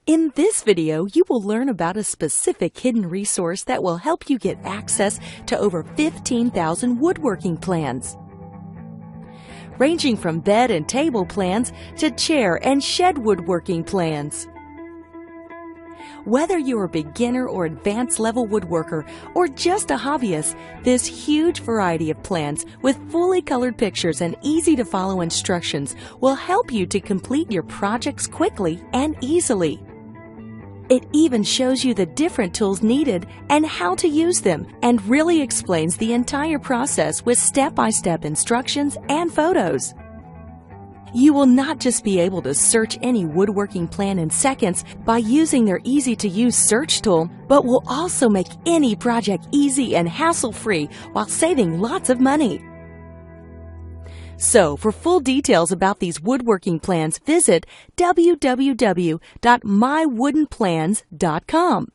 In this video, you will learn about a specific hidden resource that will help you get access to over 15,000 woodworking plans. Ranging from bed and table plans to chair and shed woodworking plans. Whether you're a beginner or advanced level woodworker or just a hobbyist, this huge variety of plans with fully colored pictures and easy to follow instructions will help you to complete your projects quickly and easily. It even shows you the different tools needed and how to use them, and really explains the entire process with step-by-step instructions and photos. You will not just be able to search any woodworking plan in seconds by using their easy-to-use search tool, but will also make any project easy and hassle-free while saving lots of money. So, for full details about these woodworking plans, visit www.mywoodenplans.com.